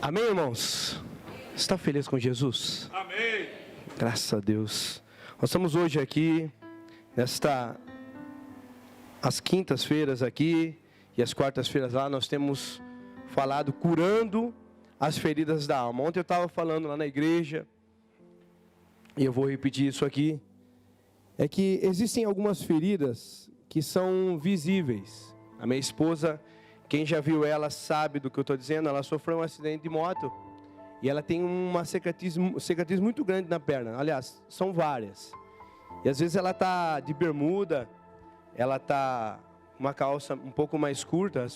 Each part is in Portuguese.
Amém, irmãos? Está feliz com Jesus? Amém. Graças a Deus. Nós estamos hoje aqui, as quintas-feiras aqui e as quartas-feiras lá, nós temos falado curando as feridas da alma. Ontem eu estava falando lá na igreja, e eu vou repetir isso aqui, é que existem algumas feridas que são visíveis. A minha esposa, quem já viu ela sabe do que eu estou dizendo, ela sofreu um acidente de moto, e ela tem uma cicatriz muito grande na perna. Aliás, são várias. E às vezes ela está de bermuda, ela está com uma calça um pouco mais curta,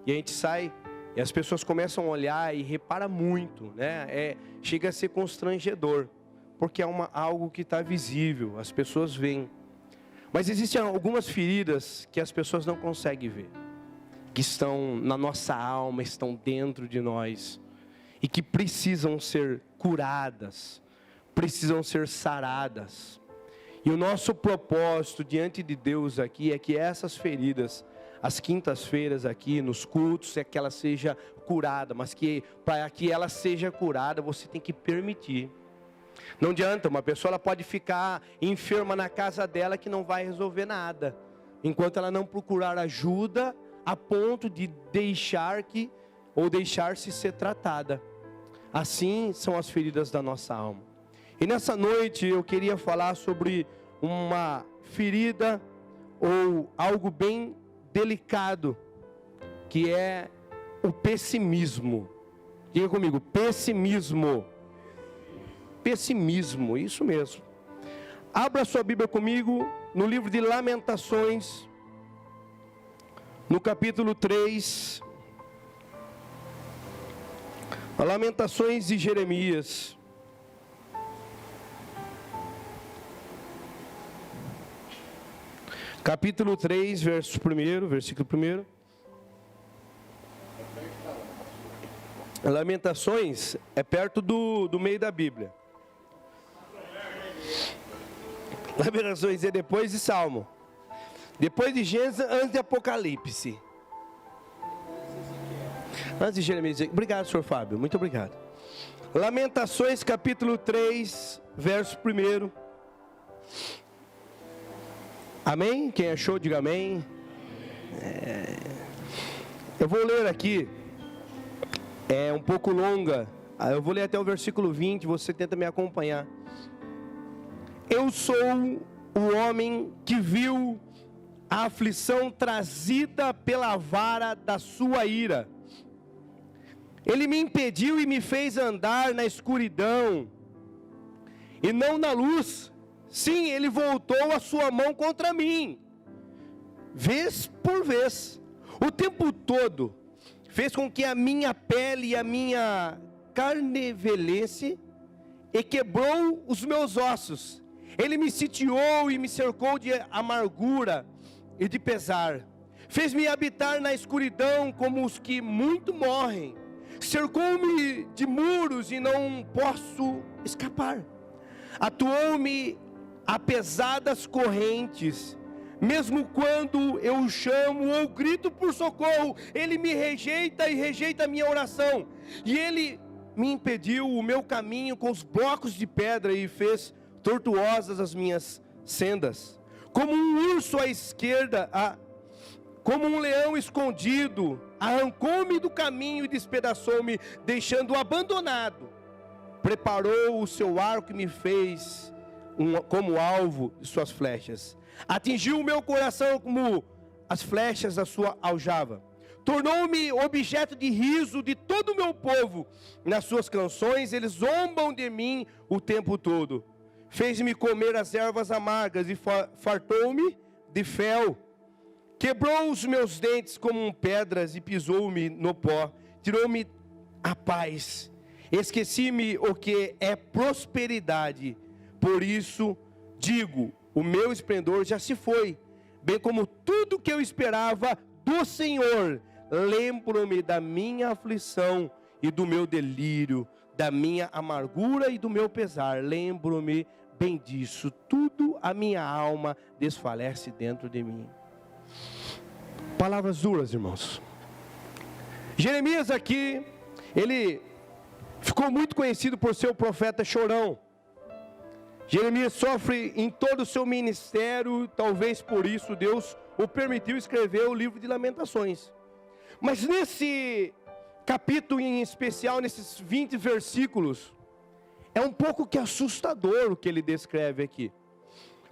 e a gente sai, e as pessoas começam a olhar e repara muito, né? Chega a ser constrangedor, porque é algo que está visível, as pessoas veem. Mas existem algumas feridas que as pessoas não conseguem ver, que estão na nossa alma, estão dentro de nós, e que precisam ser curadas, precisam ser saradas. E o nosso propósito diante de Deus aqui é que essas feridas, as quintas-feiras aqui nos cultos, é que ela seja curada, mas que para que ela seja curada, você tem que permitir. Não adianta, uma pessoa ela pode ficar enferma na casa dela que não vai resolver nada, enquanto ela não procurar ajuda a ponto de deixar-se ser tratada. Assim são as feridas da nossa alma. E nessa noite eu queria falar sobre uma ferida ou algo bem delicado, que é o pessimismo. Diga comigo, pessimismo. Pessimismo, isso mesmo. Abra sua Bíblia comigo no livro de Lamentações, no capítulo 3. Lamentações de Jeremias. Capítulo 3, versículo 1. Lamentações é perto do meio da Bíblia. Lamentações é depois de Salmo. Depois de Gênesis, antes de Apocalipse. Antes de Jeremias. Obrigado, senhor Fábio. Muito obrigado. Lamentações, capítulo 3, verso 1. Amém? Quem achou, diga amém. Eu vou ler aqui. É um pouco longa. Eu vou ler até o versículo 20. Você tenta me acompanhar. Eu sou o homem que viu a aflição trazida pela vara da sua ira. Ele me impediu e me fez andar na escuridão e não na luz. Sim, ele voltou a sua mão contra mim, vez por vez, o tempo todo. Fez com que a minha pele e a minha carne envelhecesse e quebrou os meus ossos. Ele me sitiou e me cercou de amargura e de pesar. Fez-me habitar na escuridão como os que muito morrem. Cercou-me de muros e não posso escapar. Atuou-me a pesadas correntes. Mesmo quando eu chamo ou grito por socorro, ele me rejeita e rejeita a minha oração. E ele me impediu o meu caminho com os blocos de pedra e fez tortuosas as minhas sendas. Como um urso à esquerda, como um leão escondido, arrancou-me do caminho e despedaçou-me, deixando-o abandonado. Preparou o seu arco e me fez como alvo de suas flechas. Atingiu o meu coração como as flechas da sua aljava. Tornou-me objeto de riso de todo o meu povo. Nas suas canções eles zombam de mim o tempo todo. Fez-me comer as ervas amargas e fartou-me de fel. Quebrou os meus dentes como pedras e pisou-me no pó. Tirou-me a paz. Esqueci-me o que é prosperidade. Por isso digo, o meu esplendor já se foi, bem como tudo que eu esperava do Senhor. Lembro-me da minha aflição e do meu delírio, da minha amargura e do meu pesar. Lembro-me bem disso. Tudo a minha alma desfalece dentro de mim. Palavras duras, irmãos. Jeremias aqui, ele ficou muito conhecido por ser o profeta chorão. Jeremias sofre em todo o seu ministério, talvez por isso Deus o permitiu escrever o livro de Lamentações. Mas nesse capítulo em especial, nesses 20 versículos, é um pouco que assustador o que ele descreve aqui.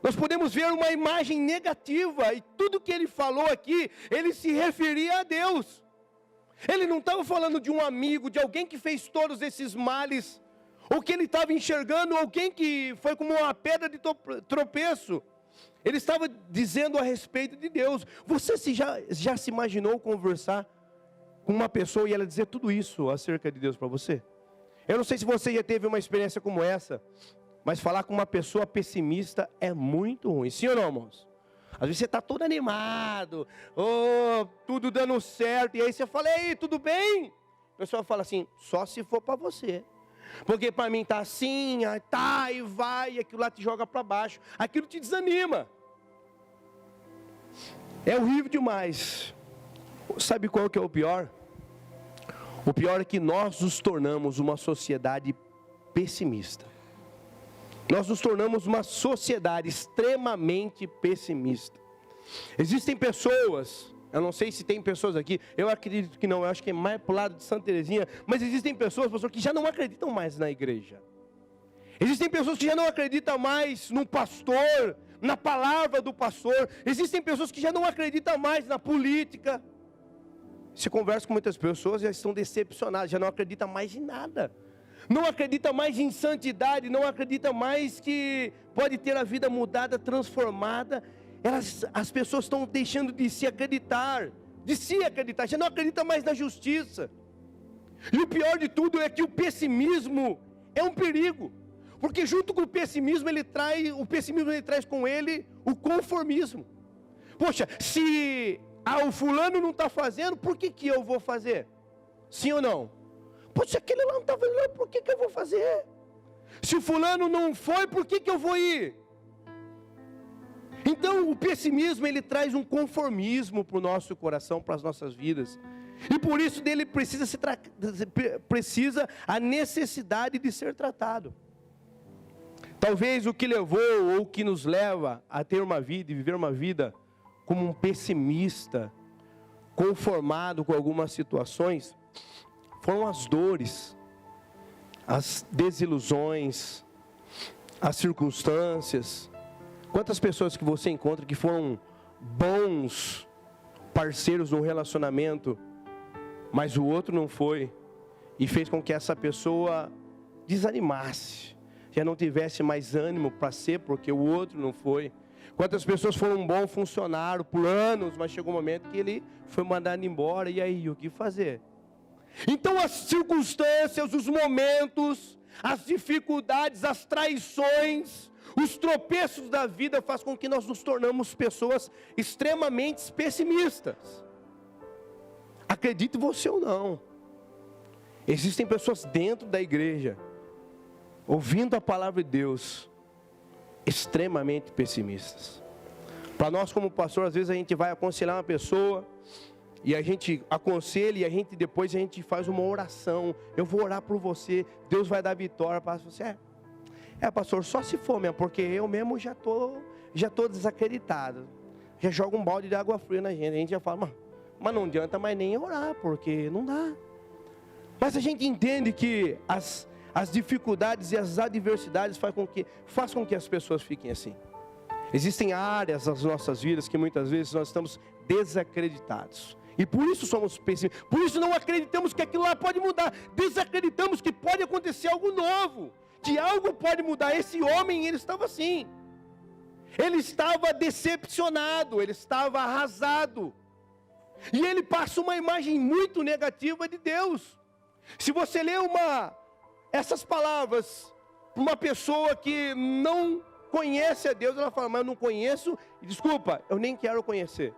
Nós podemos ver uma imagem negativa, e tudo que ele falou aqui, ele se referia a Deus. Ele não estava falando de um amigo, de alguém que fez todos esses males, ou que ele estava enxergando alguém que foi como uma pedra de tropeço. Ele estava dizendo a respeito de Deus. Você já se imaginou conversar com uma pessoa e ela dizer tudo isso acerca de Deus para você? Eu não sei se você já teve uma experiência como essa, mas falar com uma pessoa pessimista é muito ruim. Sim ou não, irmãos? Às vezes você está todo animado, tudo dando certo, e aí você fala, ei, tudo bem? A pessoa fala assim, só se for para você. Porque para mim está assim, tá e vai, e aquilo lá te joga para baixo, aquilo te desanima. É horrível demais. Sabe qual que é o pior? O pior é que nós nos tornamos uma sociedade pessimista. Nós nos tornamos uma sociedade extremamente pessimista. Existem pessoas, eu não sei se tem pessoas aqui, eu acredito que não, eu acho que é mais para o lado de Santa Terezinha, mas existem pessoas, pastor, que já não acreditam mais na igreja. Existem pessoas que já não acreditam mais no pastor, na palavra do pastor. Existem pessoas que já não acreditam mais na política. Se conversa com muitas pessoas, já estão decepcionadas, já não acreditam mais em nada. Não acredita mais em santidade, não acredita mais que pode ter a vida mudada, transformada. As pessoas estão deixando de se acreditar, já não acreditam mais na justiça. E o pior de tudo é que o pessimismo é um perigo, porque junto com o pessimismo ele traz com ele o conformismo. Poxa, se o fulano não está fazendo, por que eu vou fazer? Sim ou não? Se aquele lá não está fazendo, por que eu vou fazer? Se o fulano não foi, por que eu vou ir? Então o pessimismo ele traz um conformismo para o nosso coração, para as nossas vidas. E por isso dele precisa a necessidade de ser tratado. Talvez o que levou ou o que nos leva a ter uma vida e viver uma vida como um pessimista, conformado com algumas situações, foram as dores, as desilusões, as circunstâncias. Quantas pessoas que você encontra que foram bons parceiros no relacionamento, mas o outro não foi, e fez com que essa pessoa desanimasse, já não tivesse mais ânimo para ser, porque o outro não foi. Quantas pessoas foram um bom funcionário por anos, mas chegou um momento que ele foi mandado embora, e aí, o que fazer? Então as circunstâncias, os momentos, as dificuldades, as traições, os tropeços da vida fazem com que nós nos tornamos pessoas extremamente pessimistas. Acredite você ou não, existem pessoas dentro da igreja, ouvindo a palavra de Deus, extremamente pessimistas. Para nós como pastor, às vezes a gente vai aconselhar uma pessoa, e a gente aconselha, e depois a gente faz uma oração. Eu vou orar por você, Deus vai dar vitória para você. Pastor, só se for mesmo, porque eu mesmo já tô desacreditado. Já joga um balde de água fria na gente. A gente já fala, mas não adianta mais nem orar, porque não dá. Mas a gente entende que as dificuldades e as adversidades faz com que as pessoas fiquem assim. Existem áreas das nossas vidas que muitas vezes nós estamos desacreditados. E por isso somos pessimistas, por isso não acreditamos que aquilo lá pode mudar, desacreditamos que pode acontecer algo novo, que algo pode mudar. Esse homem, ele estava assim, ele estava decepcionado, ele estava arrasado, e ele passa uma imagem muito negativa de Deus. Se você ler essas palavras para uma pessoa que não conhece a Deus, ela fala, mas eu não conheço, desculpa, eu nem quero conhecer.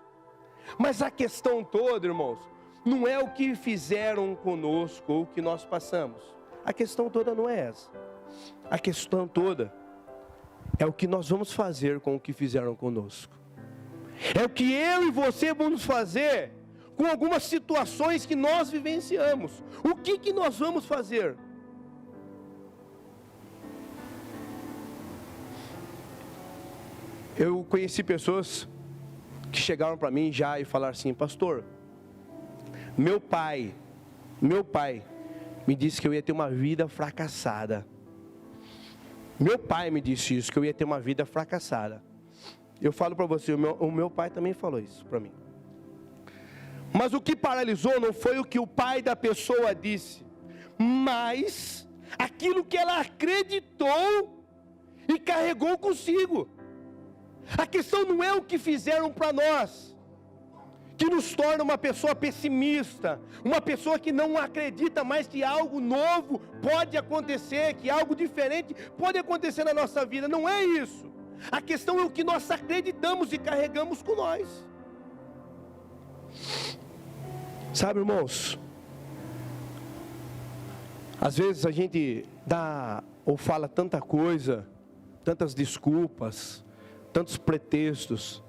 Mas a questão toda, irmãos, não é o que fizeram conosco ou o que nós passamos. A questão toda não é essa. A questão toda é o que nós vamos fazer com o que fizeram conosco. É o que eu e você vamos fazer com algumas situações que nós vivenciamos. O que nós vamos fazer? Eu conheci pessoas que chegaram para mim já e falaram assim: pastor, meu pai me disse que eu ia ter uma vida fracassada. Meu pai me disse isso, que eu ia ter uma vida fracassada. Eu falo para você, o meu pai também falou isso para mim. Mas o que paralisou não foi o que o pai da pessoa disse, mas aquilo que ela acreditou e carregou consigo. A questão não é o que fizeram para nós, que nos torna uma pessoa pessimista, uma pessoa que não acredita mais que algo novo pode acontecer, que algo diferente pode acontecer na nossa vida. Não é isso. A questão é o que nós acreditamos e carregamos com nós. Sabe, irmãos, às vezes a gente dá ou fala tanta coisa, tantas desculpas, tantos pretextos,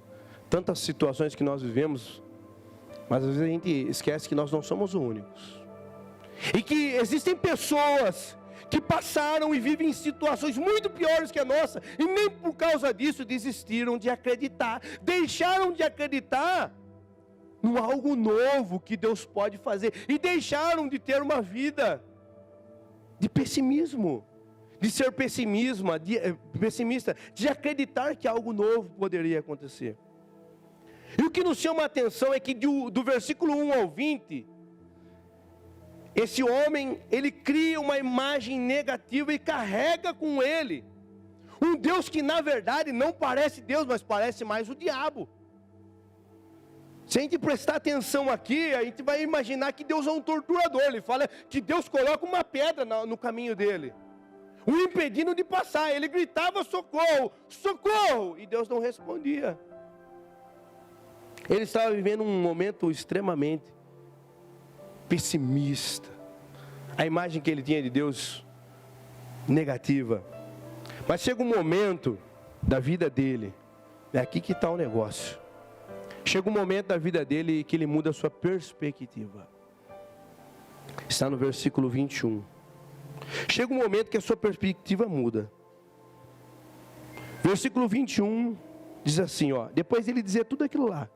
tantas situações que nós vivemos, mas às vezes a gente esquece que nós não somos os únicos. E que existem pessoas que passaram e vivem em situações muito piores que a nossa, e nem por causa disso desistiram de acreditar, deixaram de acreditar no algo novo que Deus pode fazer, e deixaram de ter uma vida de pessimismo, de ser pessimista, de acreditar que algo novo poderia acontecer. E o que nos chama a atenção é que do versículo 1 ao 20, esse homem, ele cria uma imagem negativa e carrega com ele um Deus que na verdade não parece Deus, mas parece mais o diabo. Se a gente prestar atenção aqui, a gente vai imaginar que Deus é um torturador. Ele fala que Deus coloca uma pedra no caminho dele, o impedindo de passar. Ele gritava socorro, socorro, e Deus não respondia. Ele estava vivendo um momento extremamente pessimista. A imagem que ele tinha de Deus negativa. Mas chega um momento da vida dele, é aqui que está o negócio. Chega um momento da vida dele que ele muda a sua perspectiva. Está no versículo 21. Chega um momento que a sua perspectiva muda. Versículo 21 diz assim, ó, depois ele dizer tudo aquilo lá.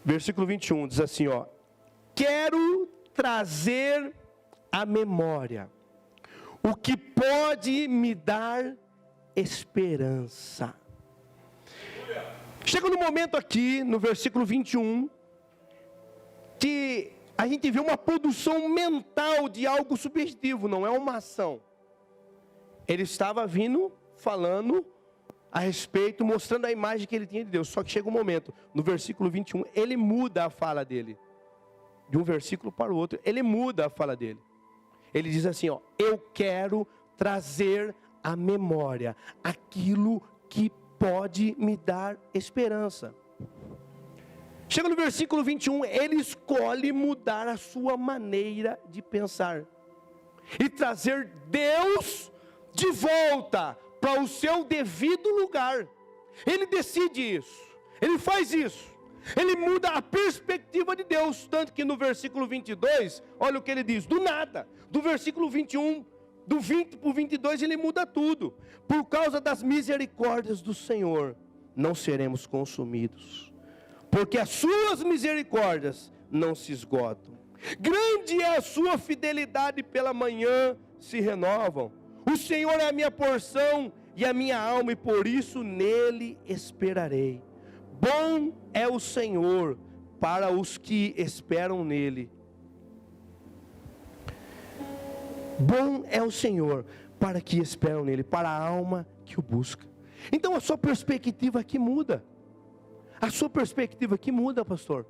Versículo 21 diz assim, ó: quero trazer à memória o que pode me dar esperança. Chega no momento aqui, no versículo 21, que a gente vê uma produção mental de algo subjetivo, não é uma ação. Ele estava vindo, falando a respeito, mostrando a imagem que ele tinha de Deus. Só que chega um momento, no versículo 21, ele muda a fala dele. De um versículo para o outro, ele muda a fala dele. Ele diz assim, ó: eu quero trazer à memória aquilo que pode me dar esperança. Chega no versículo 21, ele escolhe mudar a sua maneira de pensar e trazer Deus de volta para o seu devido lugar. Ele decide isso, ele faz isso, ele muda a perspectiva de Deus, tanto que no versículo 22, olha o que ele diz, do nada, do versículo 21, do 20 para o 22, ele muda tudo. Por causa das misericórdias do Senhor, não seremos consumidos, porque as suas misericórdias não se esgotam. Grande é a sua fidelidade, pela manhã se renovam. O Senhor é a minha porção e a minha alma, e por isso nele esperarei. Bom é o Senhor para os que esperam nele. Bom é o Senhor para que esperam nele, para a alma que o busca. Então a sua perspectiva aqui muda. A sua perspectiva aqui muda, pastor.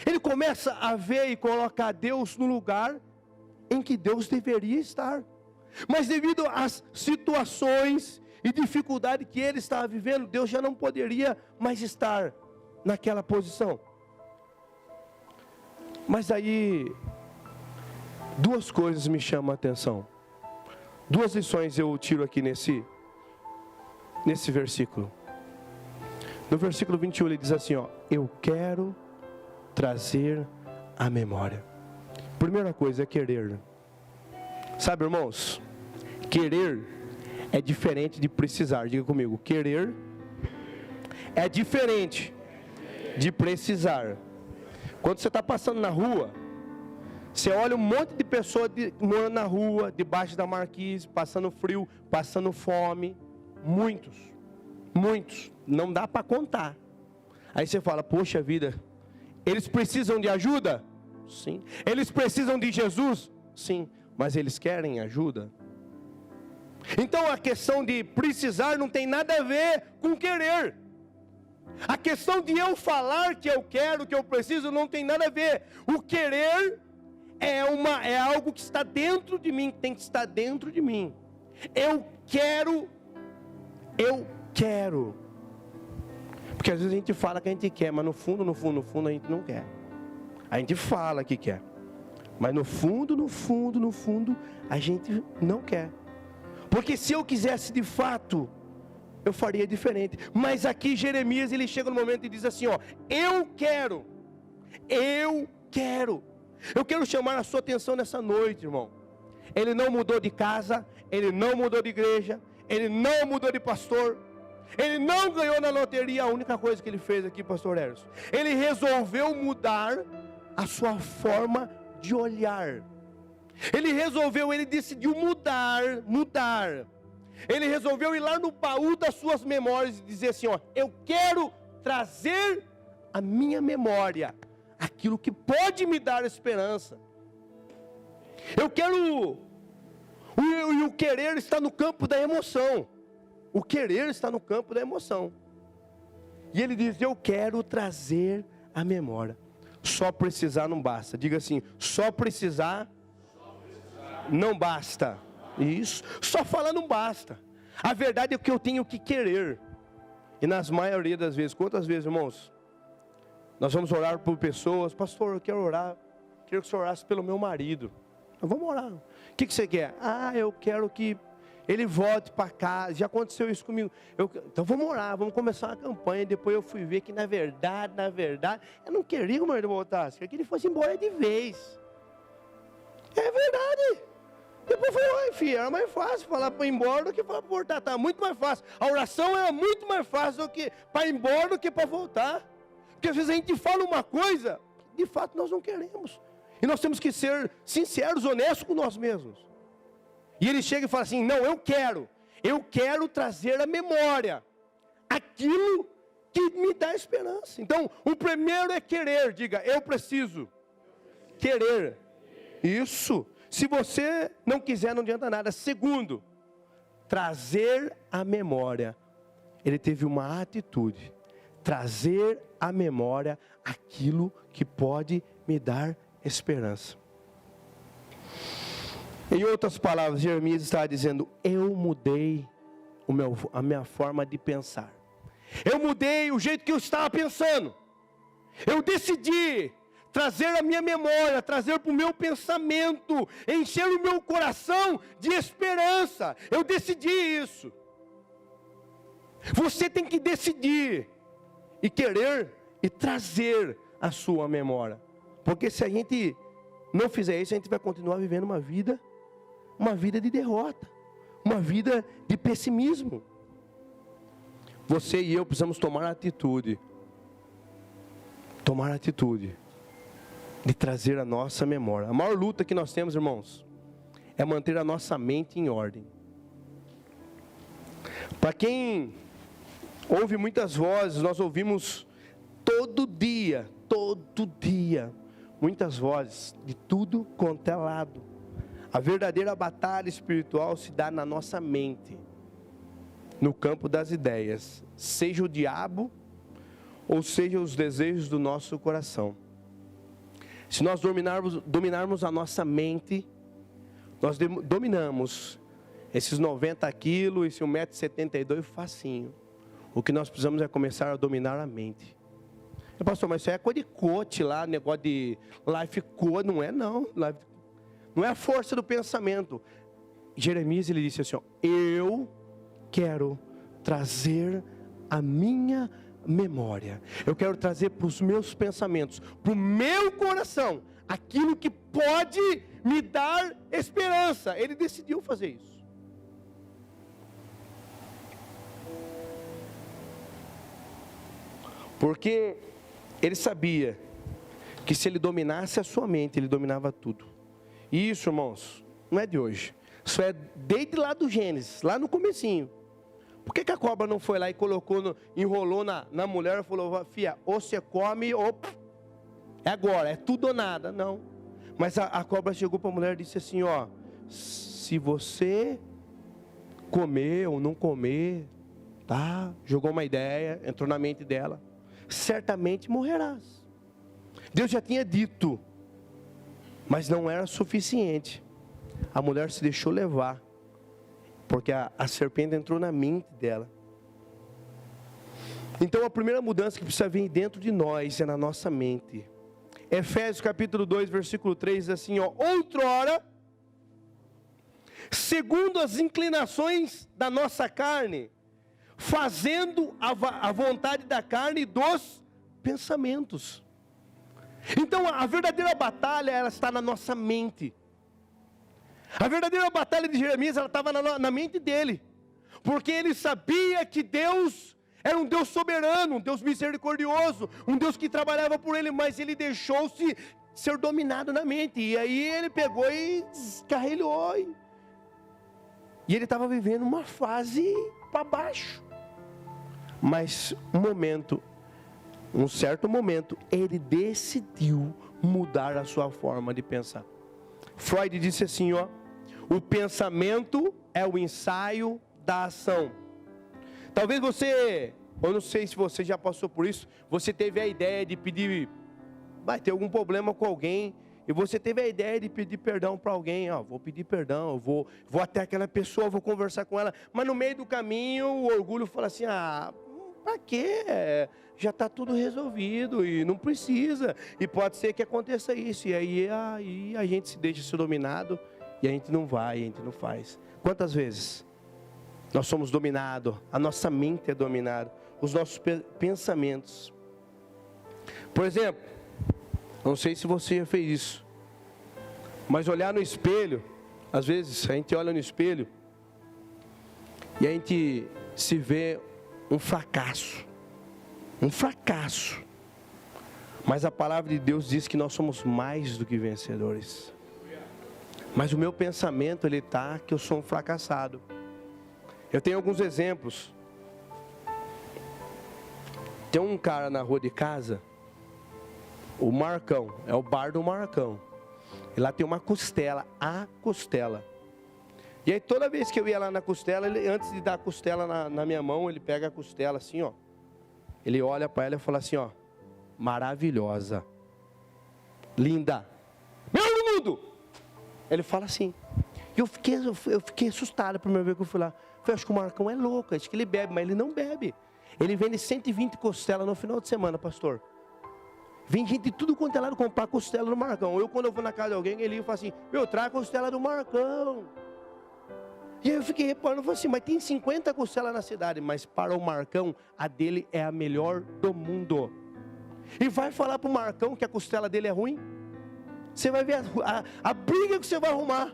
Ele começa a ver e colocar Deus no lugar em que Deus deveria estar. Mas devido às situações e dificuldade que ele estava vivendo, Deus já não poderia mais estar naquela posição. Mas aí, duas coisas me chamam a atenção. Duas lições eu tiro aqui nesse versículo. No versículo 21 ele diz assim, ó: eu quero trazer à memória. Primeira coisa é querer. Sabe, irmãos, querer é diferente de precisar. Diga comigo, querer é diferente de precisar. Quando você está passando na rua, você olha um monte de pessoas morando na rua, debaixo da marquise, passando frio, passando fome. Muitos, não dá para contar. Aí você fala, poxa vida, eles precisam de ajuda? Sim. Eles precisam de Jesus? Sim. Mas eles querem ajuda? Então a questão de precisar não tem nada a ver com querer. A questão de eu falar que eu quero, que eu preciso, não tem nada a ver. O querer é algo que está dentro de mim, tem que estar dentro de mim. Eu quero. Porque às vezes a gente fala que a gente quer, mas no fundo a gente não quer. A gente fala que quer, mas no fundo a gente não quer. Porque se eu quisesse de fato, eu faria diferente. Mas aqui Jeremias, ele chega no momento e diz assim, ó, eu quero chamar a sua atenção nessa noite, irmão. Ele não mudou de casa, ele não mudou de igreja, ele não mudou de pastor, ele não ganhou na loteria. A única coisa que ele fez aqui, pastor Erson, ele resolveu mudar a sua forma de olhar. Ele decidiu mudar. Ele resolveu ir lá no baú das suas memórias e dizer assim, ó, eu quero trazer à minha memória aquilo que pode me dar esperança. Eu quero. O querer está no campo da emoção. O querer está no campo da emoção. E ele diz, eu quero trazer à memória. Só precisar não basta. Diga assim, só precisar não basta. Isso. Só falar não basta. A verdade é que eu tenho que querer. E nas maioria das vezes, quantas vezes, irmãos, nós vamos orar por pessoas, pastor, eu quero orar, quero que o senhor orasse pelo meu marido. Vamos orar. O que você quer? Eu quero que ele volte para casa. Já aconteceu isso comigo. Então vamos orar, vamos começar uma campanha. Depois eu fui ver que na verdade, eu não queria que o meu marido voltasse, queria que ele fosse embora de vez. É verdade. Depois eu falei, filho, era mais fácil falar para ir embora do que para voltar. Tá muito mais fácil. A oração era muito mais fácil do que para ir embora do que para voltar. Porque às vezes a gente fala uma coisa, de fato nós não queremos. E nós temos que ser sinceros, honestos com nós mesmos. E ele chega e fala assim, não, eu quero trazer à memória aquilo que me dá esperança. Então, o primeiro é querer, diga, eu preciso querer. Isso. Se você não quiser, não adianta nada. Segundo, trazer à memória. Ele teve uma atitude. Trazer à memória aquilo que pode me dar esperança. Em outras palavras, Jeremias está dizendo, eu mudei a minha forma de pensar. Eu mudei o jeito que eu estava pensando. Eu decidi trazer a minha memória, trazer para o meu pensamento, encher o meu coração de esperança. Eu decidi isso. Você tem que decidir e querer e trazer a sua memória. Porque se a gente não fizer isso, a gente vai continuar vivendo uma vida de derrota, uma vida de pessimismo. Você e eu precisamos tomar atitude de trazer a nossa memória. A maior luta que nós temos, irmãos, é manter a nossa mente em ordem. Para quem ouve muitas vozes, nós ouvimos todo dia, muitas vozes, de tudo quanto é lado. A verdadeira batalha espiritual se dá na nossa mente, no campo das ideias, seja o diabo, ou seja os desejos do nosso coração. Se nós dominarmos a nossa mente, nós dominamos esses 90 quilos, esse 1,72 m facinho. O que nós precisamos é começar a dominar a mente. Pastor, mas isso é coisa de coach lá, negócio de life coach, não é não. Não é a força do pensamento. Jeremias, ele disse assim, ó, eu quero trazer à minha memória. Eu quero trazer para os meus pensamentos, para o meu coração, aquilo que pode me dar esperança. Ele decidiu fazer isso. Porque ele sabia que se ele dominasse a sua mente, ele dominava tudo. E isso, irmãos, não é de hoje. Isso é desde lá do Gênesis, lá no comecinho. Por que a cobra não foi lá e colocou, enrolou na mulher e falou: filha, ou você come ou é agora, é tudo ou nada. Não. Mas a cobra chegou para a mulher e disse assim: ó, se você comer ou não comer, tá? Jogou uma ideia, entrou na mente dela. Certamente morrerás. Deus já tinha dito, mas não era suficiente. A mulher se deixou levar, porque a serpente entrou na mente dela. Então a primeira mudança que precisa vir dentro de nós é na nossa mente. Efésios capítulo 2, versículo 3 diz assim, ó: outrora, segundo as inclinações da nossa carne, fazendo a vontade da carne e dos pensamentos. Então a verdadeira batalha, ela está na nossa mente. A verdadeira batalha de Jeremias, ela estava na mente dele, porque ele sabia que Deus era um Deus soberano, um Deus misericordioso, um Deus que trabalhava por ele, mas ele deixou-se ser dominado na mente, e aí ele pegou e descarrilhou, e ele estava vivendo uma fase para baixo. Mas um certo momento, ele decidiu mudar a sua forma de pensar. Freud disse assim, ó: o pensamento é o ensaio da ação. Talvez você, eu não sei se você já passou por isso, você teve a ideia de pedir, vai ter algum problema com alguém, e você teve a ideia de pedir perdão para alguém, ó, vou pedir perdão, eu vou até aquela pessoa, vou conversar com ela, mas no meio do caminho o orgulho fala assim: para quê? Já está tudo resolvido e não precisa, e pode ser que aconteça isso, e aí a gente se deixa ser dominado, e a gente não vai, a gente não faz. Quantas vezes nós somos dominados, a nossa mente é dominada, os nossos pensamentos. Por exemplo, não sei se você já fez isso, mas olhar no espelho, às vezes a gente olha no espelho e a gente se vê um fracasso, mas a palavra de Deus diz que nós somos mais do que vencedores. Mas o meu pensamento, ele está que eu sou um fracassado. Eu tenho alguns exemplos. Tem um cara na rua de casa, o Marcão, é o bar do Marcão, e lá tem uma costela, a costela. E aí toda vez que eu ia lá na costela, ele, antes de dar a costela na minha mão, ele pega a costela assim, ó. Ele olha para ela e fala assim, ó: maravilhosa, linda, melhor do mundo. Ele fala assim. E eu fiquei assustado a primeira vez que eu fui lá. Eu falei: acho que o Marcão é louco, acho que ele bebe, mas ele não bebe. Ele vende 120 costelas no final de semana, pastor. Vem gente de tudo quanto é lado comprar costela do Marcão. Quando eu vou na casa de alguém, ele fala assim: meu, traz a costela do Marcão. E aí eu fiquei reparando, eu falei assim: mas tem 50 costelas na cidade, mas para o Marcão, a dele é a melhor do mundo. E vai falar para o Marcão que a costela dele é ruim? Você vai ver a briga que você vai arrumar.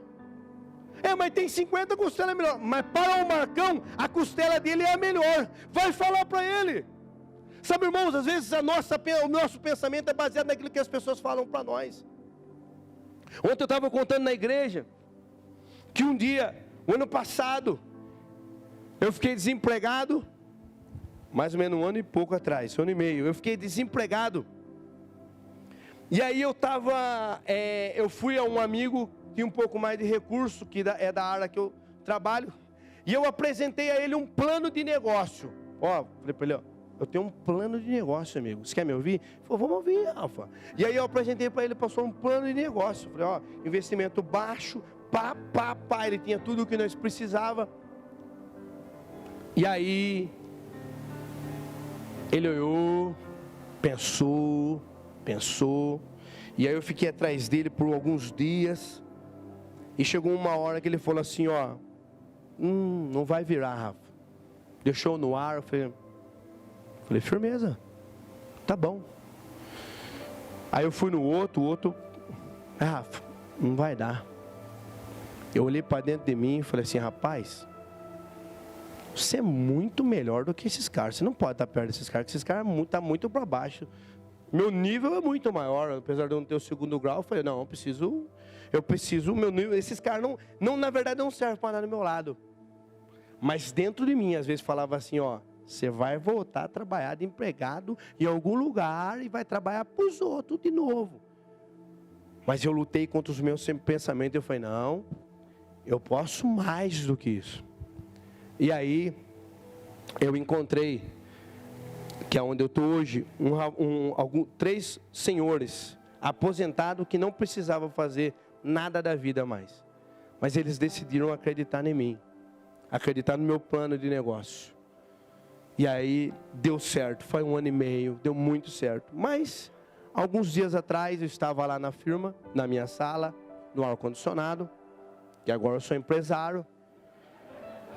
Mas tem 50 costelas melhor. Mas para o Marcão, a costela dele é a melhor. Vai falar para ele. Sabe, irmãos, às vezes o nosso pensamento é baseado naquilo que as pessoas falam para nós. Ontem eu estava contando na igreja que um dia, o ano passado, eu fiquei desempregado, mais ou menos um ano e pouco atrás, um ano e meio, eu fiquei desempregado. E aí eu fui a um amigo que tinha um pouco mais de recurso, que é da área que eu trabalho, e eu apresentei a ele um plano de negócio. Falei para ele: eu tenho um plano de negócio, amigo, você quer me ouvir? Ele falou: vamos ouvir, Alfa. E aí eu apresentei para ele, passou um plano de negócio. Falei: investimento baixo, ele tinha tudo o que nós precisava. E aí ele olhou, pensou, e aí eu fiquei atrás dele por alguns dias, e chegou uma hora que ele falou assim: não vai virar, Rafa. Deixou no ar. Eu falei: Falei, firmeza, tá bom. Aí eu fui no outro, Rafa, não vai dar. Eu olhei para dentro de mim e falei assim, rapaz, você é muito melhor do que esses caras. Você não pode estar perto desses caras, porque esses caras estão muito para baixo. Meu nível é muito maior, apesar de eu não ter o segundo grau. Eu falei, não, eu preciso, meu nível, esses caras não, na verdade não servem para nada do meu lado. Mas dentro de mim, às vezes falava assim, ó, você vai voltar a trabalhar de empregado em algum lugar e vai trabalhar para os outros de novo. Mas eu lutei contra os meus pensamentos, eu falei, não, eu posso mais do que isso. E aí, eu encontrei, que é onde eu estou hoje, 3 senhores aposentados que não precisavam fazer nada da vida mais. Mas eles decidiram acreditar em mim, acreditar no meu plano de negócio. E aí, deu certo, foi 1 ano e meio, deu muito certo. Mas, alguns dias atrás, eu estava lá na firma, na minha sala, no ar-condicionado, que agora eu sou empresário.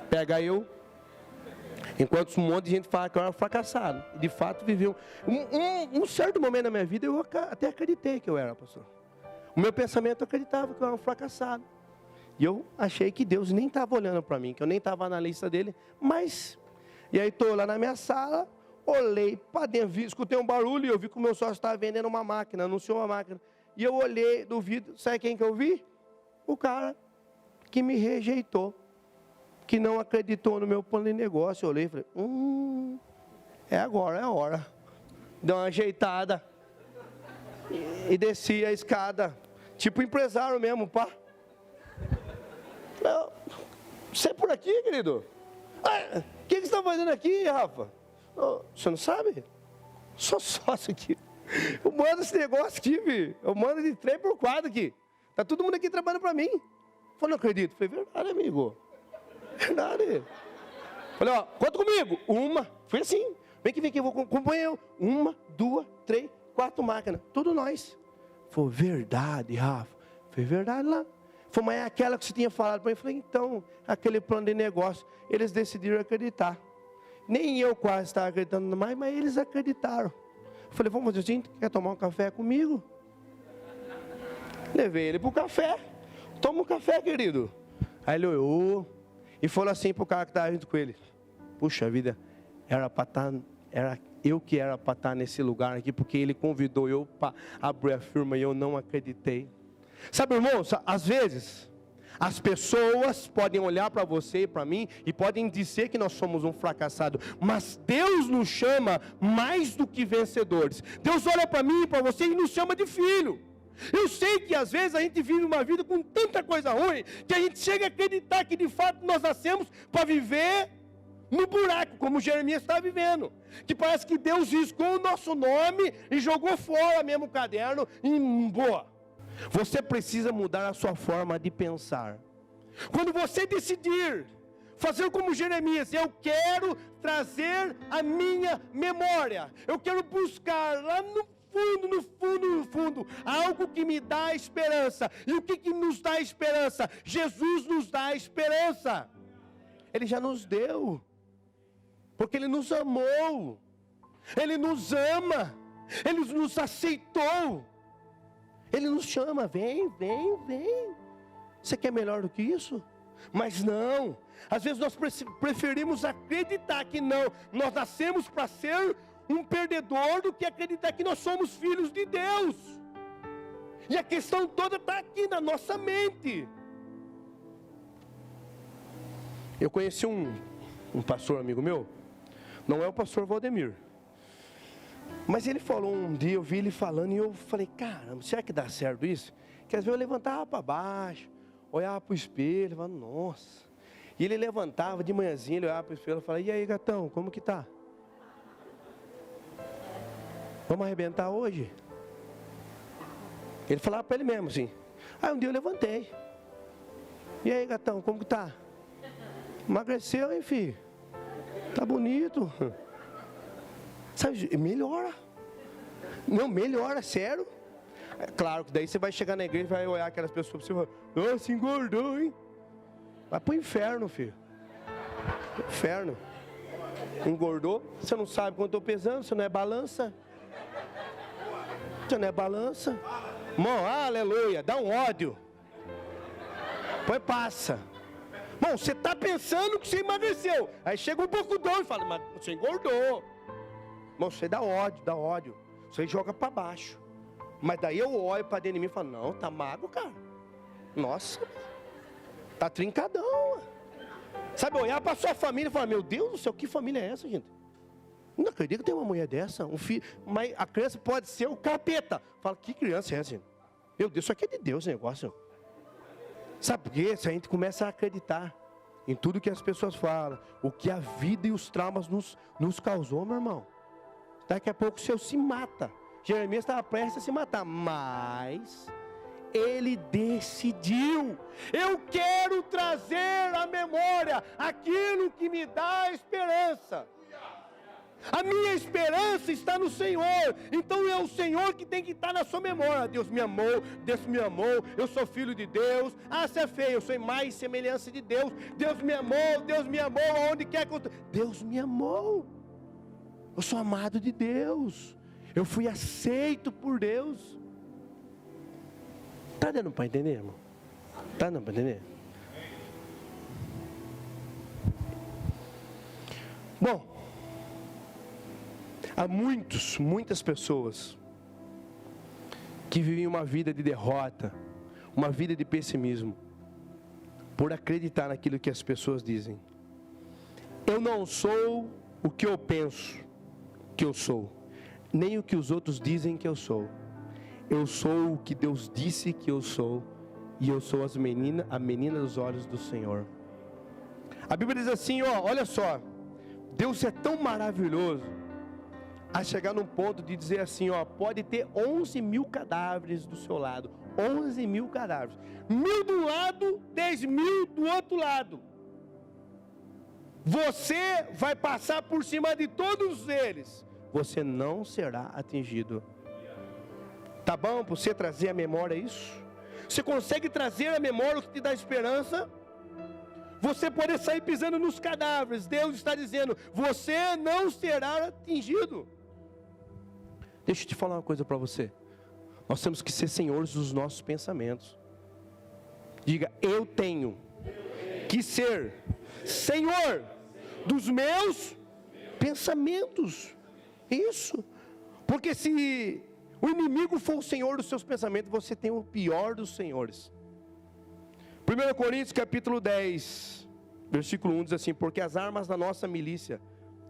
Pega eu, enquanto um monte de gente fala que eu era fracassado. E de fato vivi um certo momento da minha vida, eu até acreditei que eu era, pastor. O meu pensamento, eu acreditava que eu era um fracassado. E eu achei que Deus nem estava olhando para mim, que eu nem estava na lista dele. Mas, e aí estou lá na minha sala, olhei para dentro, escutei um barulho e eu vi que o meu sócio estava vendendo uma máquina, anunciou uma máquina. E eu olhei do vidro, sabe quem que eu vi? O cara que me rejeitou, que não acreditou no meu plano de negócio. Eu olhei e falei, é agora, é a hora. Deu uma ajeitada e desci a escada, tipo empresário mesmo, pá. Você é por aqui, querido? O que você está fazendo aqui, Rafa? Você não sabe? Sou sócio aqui. Eu mando esse negócio aqui, filho. Eu mando de 3x4 aqui. Tá todo mundo aqui trabalhando para mim. Eu falei, não acredito. Eu falei, verdade, amigo. Verdade. Falei, ó, conta comigo. Foi assim. Vem aqui, eu vou acompanhar eu. 1, 2, 3, 4 máquinas. Tudo nós. Falei, verdade, Rafa. Foi verdade lá. Falei, mas é aquela que você tinha falado para mim. Falei, então, aquele plano de negócio. Eles decidiram acreditar. Nem eu quase estava acreditando mais, mas eles acreditaram. Falei, vamos fazer assim, quer tomar um café comigo? Levei ele para o café. Toma um café, querido. Aí ele olhou e falou assim para o cara que estava junto com ele. Puxa vida, era eu que era para estar nesse lugar aqui, porque ele convidou eu para abrir a firma e eu não acreditei. Sabe, irmãos, às vezes as pessoas podem olhar para você e para mim e podem dizer que nós somos um fracassado, mas Deus nos chama mais do que vencedores. Deus olha para mim e para você e nos chama de filho. Eu sei que às vezes a gente vive uma vida com tanta coisa ruim, que a gente chega a acreditar que de fato nós nascemos para viver no buraco, como Jeremias está vivendo. Que parece que Deus riscou o nosso nome e jogou fora mesmo o caderno e boa. Você precisa mudar a sua forma de pensar. Quando você decidir fazer como Jeremias, eu quero trazer a minha memória, eu quero buscar lá no fundo, algo que me dá esperança. E o que nos dá esperança? Jesus nos dá esperança. Ele já nos deu, porque Ele nos amou, Ele nos ama, Ele nos aceitou, Ele nos chama, vem. Você quer melhor do que isso? Mas não, às vezes nós preferimos acreditar que não, nós nascemos para ser um perdedor do que acreditar que nós somos filhos de Deus. E a questão toda está aqui na nossa mente. Eu conheci um pastor amigo meu, não é o pastor Valdemir, mas ele falou um dia, eu vi ele falando e eu falei, caramba, será que dá certo isso? Que às vezes eu levantava para baixo, olhava para o espelho, falava, nossa. E ele levantava de manhãzinha, ele olhava para o espelho e falava, e aí gatão, como que tá? Vamos arrebentar hoje? Ele falava para ele mesmo assim. Aí um dia eu levantei. E aí, gatão, como que tá? Emagreceu, hein, filho? Tá bonito. Sabe, melhora. Não, melhora, sério. É claro que daí você vai chegar na igreja e vai olhar aquelas pessoas e você vai, nossa, engordou, hein? Vai pro inferno, filho. Pro inferno. Engordou? Você não sabe quanto eu estou pesando? Você não é balança? Você não é balança? Irmão, aleluia, dá um ódio. Depois passa. Irmão, você está pensando que você emagreceu. Aí chega um pouco doido e fala, mas você engordou. Irmão, você dá ódio. Você joga para baixo. Mas daí eu olho para dentro de mim e falo, não, tá magro, cara. Nossa, tá trincadão. Sabe, olhar para sua família e falar, meu Deus do céu, que família é essa, gente? Não acredito que tem uma mulher dessa, um filho. Mas a criança pode ser o capeta. Fala, que criança é essa, gente? Meu Deus, isso aqui é de Deus esse negócio. Sabe por quê? Se a gente começa a acreditar em tudo que as pessoas falam, o que a vida e os traumas nos causou, meu irmão. Daqui a pouco o seu se mata. Jeremias estava prestes a se matar, mas ele decidiu. Eu quero trazer à memória aquilo que me dá esperança. A minha esperança está no Senhor. Então é o Senhor que tem que estar na sua memória. Deus me amou, eu sou filho de Deus. Você é feio, eu sou mais semelhança de Deus. Deus me amou, aonde quer que eu estou. Deus me amou. Eu sou amado de Deus. Eu fui aceito por Deus. Está dando para entender, irmão? Está dando para entender? Bom, há muitas pessoas que vivem uma vida de derrota, uma vida de pessimismo, por acreditar naquilo que as pessoas dizem. Eu não sou o que eu penso que eu sou, nem o que os outros dizem que eu sou. Eu sou o que Deus disse que eu sou, e eu sou a menina dos olhos do Senhor. A Bíblia diz assim, olha só, Deus é tão maravilhoso, a chegar num ponto de dizer assim, pode ter 11 mil cadáveres do seu lado, 11 mil cadáveres, 1000 de um lado, 10 mil do outro lado, você vai passar por cima de todos eles, você não será atingido. Tá bom para você trazer à memória isso? Você consegue trazer à memória o que te dá esperança? Você pode sair pisando nos cadáveres. Deus está dizendo, você não será atingido. Deixa eu te falar uma coisa para você. Nós temos que ser senhores dos nossos pensamentos. Diga, eu tenho que ser senhor dos meus pensamentos. Isso. Porque se o inimigo for o senhor dos seus pensamentos, você tem o pior dos senhores. 1 Coríntios capítulo 10, versículo 1 diz assim, porque as armas da nossa milícia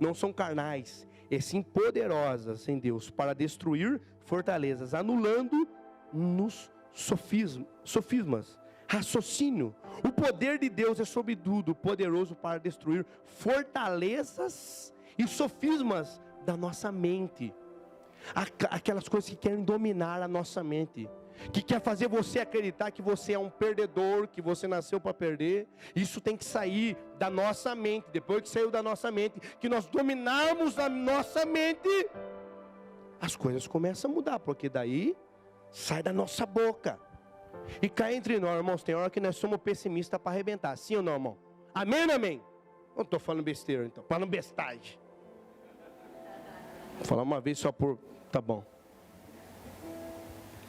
não são carnais, e sim poderosas em Deus, para destruir fortalezas, anulando nos sofismas, raciocínio. O poder de Deus é sobretudo poderoso para destruir fortalezas e sofismas da nossa mente. Aquelas coisas que querem dominar a nossa mente, que quer fazer você acreditar que você é um perdedor, que você nasceu para perder. Isso tem que sair da nossa mente. Depois que saiu da nossa mente, que nós dominarmos a nossa mente, as coisas começam a mudar, porque daí sai da nossa boca. E cá entre nós, irmãos, tem hora que nós somos pessimistas para arrebentar, sim ou não, irmão? Amém, amém? Não estou falando besteira, então, falando bestagem. Vou falar uma vez só por... Tá bom.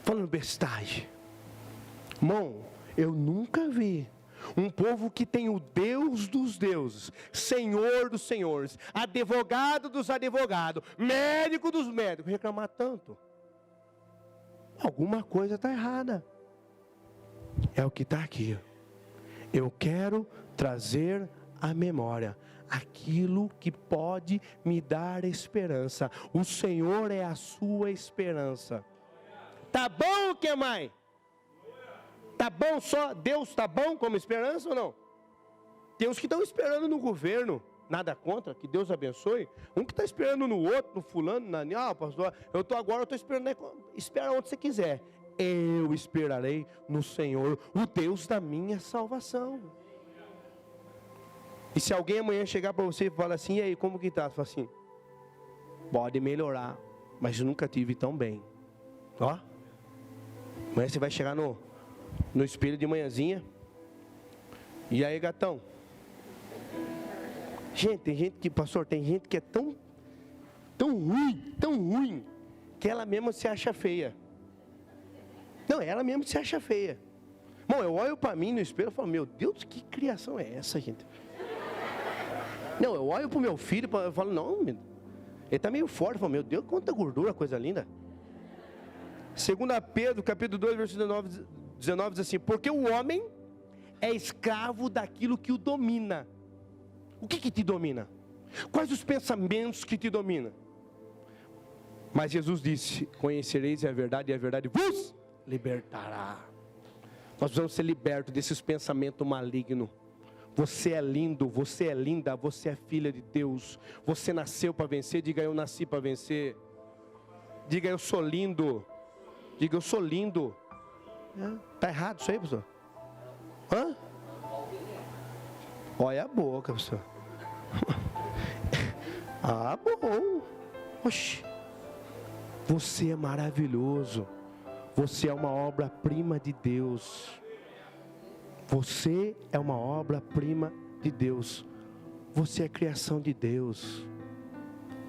Falando bestagem. Irmão, eu nunca vi um povo que tem o Deus dos deuses, Senhor dos senhores, advogado dos advogados, médico dos médicos, reclamar tanto. Alguma coisa está errada. É o que está aqui. Eu quero trazer à memória aquilo que pode me dar esperança. O Senhor é a sua esperança. Tá bom, o que mais? Tá bom só? Deus tá bom como esperança ou não? Tem uns que estão esperando no governo, nada contra, que Deus abençoe. Um que está esperando no outro, no fulano, pastor, eu estou esperando, espera onde você quiser. Eu esperarei no Senhor, o Deus da minha salvação. E se alguém amanhã chegar para você e falar assim, e aí, como que tá? Você fala assim, pode melhorar, mas eu nunca tive tão bem. Ó, amanhã você vai chegar no espelho de manhãzinha, e aí, gatão? Gente, tem gente que, pastor, tem gente que é tão ruim, que ela mesma se acha feia. Não, ela mesma se acha feia. Bom, eu olho para mim no espelho e falo, meu Deus, que criação é essa, gente? Não, eu olho para o meu filho e falo, não, ele está meio forte. Eu falo, meu Deus, quanta gordura, coisa linda. 2 Pedro, capítulo 2, versículo 19, diz assim, porque o homem é escravo daquilo que o domina. O que te domina? Quais os pensamentos que te dominam? Mas Jesus disse, conhecereis a verdade e a verdade vos libertará. Nós precisamos ser libertos desses pensamentos malignos. Você é lindo, você é linda, você é filha de Deus. Você nasceu para vencer, diga eu nasci para vencer. Diga eu sou lindo. Diga eu sou lindo. Está errado isso aí, pastor? Hã? Olha a boca, pastor. Ah, bom. Oxi. Você é maravilhoso. Você é uma obra-prima de Deus. Você é uma obra-prima de Deus. Você é criação de Deus.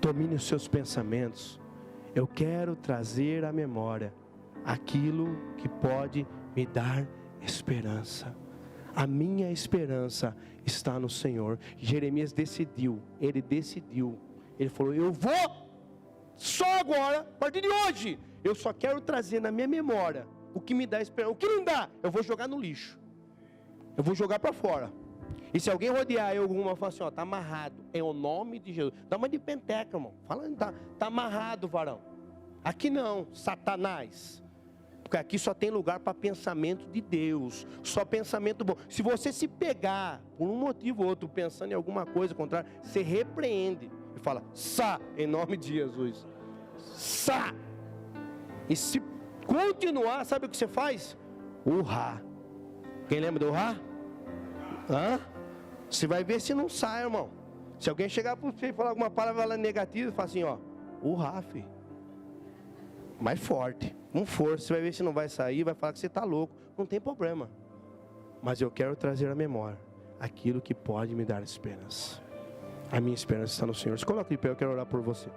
Domine os seus pensamentos. Eu quero trazer à memória aquilo que pode me dar esperança. A minha esperança está no Senhor. Jeremias decidiu. Ele falou, eu vou só agora, a partir de hoje, eu só quero trazer na minha memória o que me dá esperança. O que não dá, eu vou jogar no lixo. Eu vou jogar para fora. E se alguém rodear eu alguma, fala assim, ó, tá amarrado, é o nome de Jesus. Dá uma de penteca, irmão. Fala, tá amarrado, varão. Aqui não, Satanás. Porque aqui só tem lugar para pensamento de Deus. Só pensamento bom. Se você se pegar, por um motivo ou outro, pensando em alguma coisa contrária, você repreende. E fala, em nome de Jesus. E se continuar, sabe o que você faz? Urrá. Quem lembra do urrá? Você vai ver se não sai, irmão. Se alguém chegar para você e falar alguma palavra negativa, fala assim, ó, urrá, filho. Mais forte, com força. Você vai ver se não vai sair, vai falar que você está louco. Não tem problema. Mas eu quero trazer à memória aquilo que pode me dar esperança. A minha esperança está no Senhor. Se coloque de pé, eu quero orar por você.